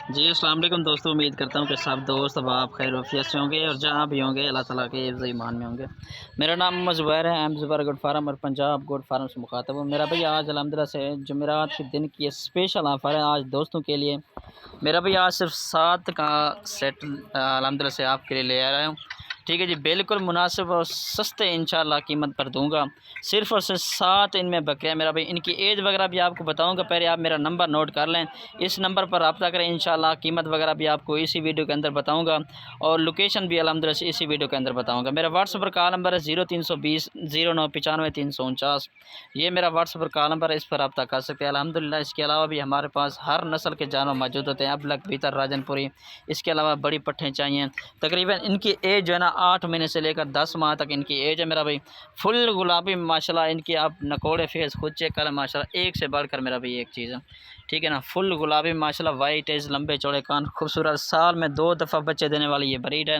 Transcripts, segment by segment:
जी, अस्सलाम वालेकुम दोस्तों। उम्मीद करता हूँ कि सब दोस्त अब आप खैर वफ़ियत से होंगे और जहाँ भी होंगे अल्लाह ताला के हिफ़्ज़ ईमान में होंगे। मेरा नाम मोहम्मद ज़ुबैर है, I am Zubair goat farm और पंजाब गोट फार्म से मुख़ातब हूँ। मेरा भई आज अल्हम्दुलिल्लाह से जुमेरात के दिन की ये स्पेशल ऑफ़र है आज दोस्तों के लिए। मेरा भई आज सिर्फ़ 7 का सेट अल्हम्दुलिल्लाह से आपके लिए ले आया हूँ। ठीक है जी, बिल्कुल मुनासिब और सस्ते इंशाअल्लाह कीमत पर दूँगा। सिर्फ़ और सिर्फ़ 7 इनमें बकरियाँ मेरा भाई, इनकी एज वगैरह भी आपको बताऊँगा, पहले आप मेरा नंबर नोट कर लें। इस नंबर पर रब्ता करें, इंशाअल्लाह कीमत वगैरह भी आपको इसी वीडियो के अंदर बताऊँगा और लोकेशन भी अल्हम्दुलिल्लाह से इसी वीडियो के अंदर बताऊँगा। मेरा व्हाट्सएप पर कॉल नंबर है 0320 0995 349। ये मेरा व्हाट्सएप पर कॉल नंबर है, इस पर रब्ता कर सकते हैं। अल्हम्दुलिल्लाह इसके अलावा भी हमारे पास हर नस्ल के जानवर मौजूद होते हैं, अबलग, बीतर, राजनपुरी। इसके अलावा बड़ी पट्ठें चाहिए। तकरीबन इनकी एज जो है ना 8 महीने से लेकर 10 माह तक इनकी एज है मेरा भाई। फुल गुलाबी माशाल्लाह, इनकी आप नकोड़े फेस खुद चेक करें माशाल्लाह, एक से बढ़कर मेरा भाई एक चीज़ है। ठीक है ना, फुल गुलाबी माशाल्लाह, वाइट एज, लंबे चौड़े कान, खूबसूरत, साल में 2 दफ़ा बच्चे देने वाली ये ब्रीड है।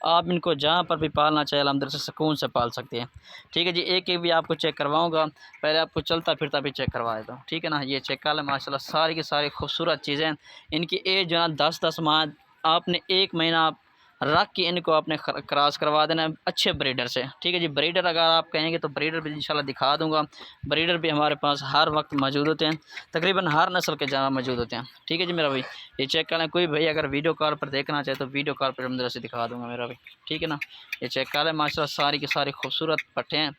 आप इनको जहाँ पर भी पालना चाहें अल्हम्दुलिल्लाह से सुकून से पाल सकते हैं। ठीक है जी, एक-एक भी आपको चेक करवाऊँगा। पहले आपको चलता फिरता भी चेक करवा देता हूँ। ठीक है ना, ये चेक कर लें माशाल्लाह, सारी की सारी खूबसूरत चीज़ें। इनकी एज जो है ना 10-10 माह, आपने 1 महीना रख के इनको आपने क्रॉस करवा देना है अच्छे ब्रीडर से। ठीक है जी, ब्रीडर अगर आप कहेंगे तो ब्रीडर भी इंशाल्लाह दिखा दूँगा। ब्रीडर भी हमारे पास हर वक्त मौजूद होते हैं, तकरीबन हर नस्ल के जानवर मौजूद होते हैं। ठीक है जी मेरा भाई, ये चेक कर लें। कोई भाई अगर वीडियो कॉल पर देखना चाहे तो वीडियो कॉल पर अंदर से दिखा दूँगा मेरा भाई। ठीक है ना, ये चेक कर लें माशाल्लाह, सारी की सारी खूबसूरत पट्ठे हैं।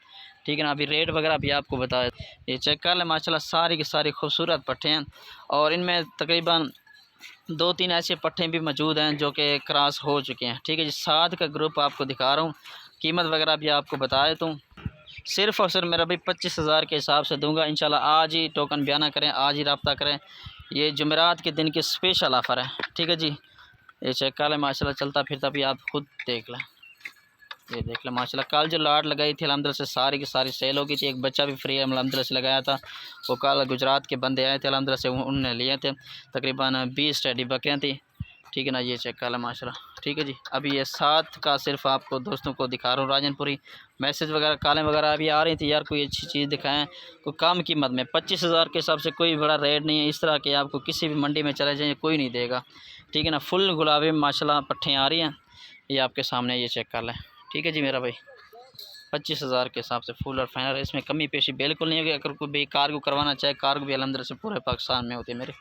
ठीक है ना, अभी रेट वगैरह भी आपको बताया। ये चेक कर लें माशाल्लाह, सारी की सारी खूबसूरत पट्ठे हैं और इनमें तकरीबन 2-3 ऐसे पट्ठे भी मौजूद हैं जो कि क्रॉस हो चुके हैं। ठीक है जी, 7 का ग्रुप आपको दिखा रहा हूँ। कीमत वगैरह भी आपको बता देता हूँ। सिर्फ़ और सिर्फ मेरा भाई 25,000 के हिसाब से दूँगा इंशाल्लाह। आज ही टोकन बयाना करें, आज ही रब्ता करें। ये जुमेरात के दिन की स्पेशल ऑफ़र है। ठीक है जी, ये चेक कर लें माशाल्लाह, चलता फिरता भी आप खुद देख लें। ये देख लें माशाल्लाह, कल जो लाट लगाई थी अल्हम्दुलिल्लाह से सारी की सारी सेल हो गई थी। एक बच्चा भी फ्री अल्हम्दुलिल्लाह से लगाया था। वो कल गुजरात के बंदे आए थे अल्हम्दुलिल्लाह से, उन्होंने लिए थे। तकरीबन 20 टेडी बकरियाँ थी। ठीक है ना, ये चेक कर लें माशाल्लाह। ठीक है जी, अभी ये 7 का सिर्फ़ आपको दोस्तों को दिखा रहा हूँ राजनपुरी। मैसेज वगैरह कॉलें वगैरह अभी आ रही थी यार, कोई अच्छी चीज़ दिखाएँ, कोई कम कीमत में। 25,000 के हिसाब से कोई बड़ा रेट नहीं है। इस तरह के आपको किसी भी मंडी में चले जाएँ कोई नहीं देगा। ठीक है ना, फुल गुलाबी माशाल्लाह पट्ठें आ रही हैं, ये आपके सामने, ये चेक कर लें। ठीक है जी मेरा भाई, 25,000 के हिसाब से फुल और फाइनल, इसमें कमी पेशी बिल्कुल नहीं होगी। अगर कोई भी कार्गो करवाना चाहे, कार्गो भी अल्हम्दुलिल्लाह से पूरे पाकिस्तान में होती है मेरे।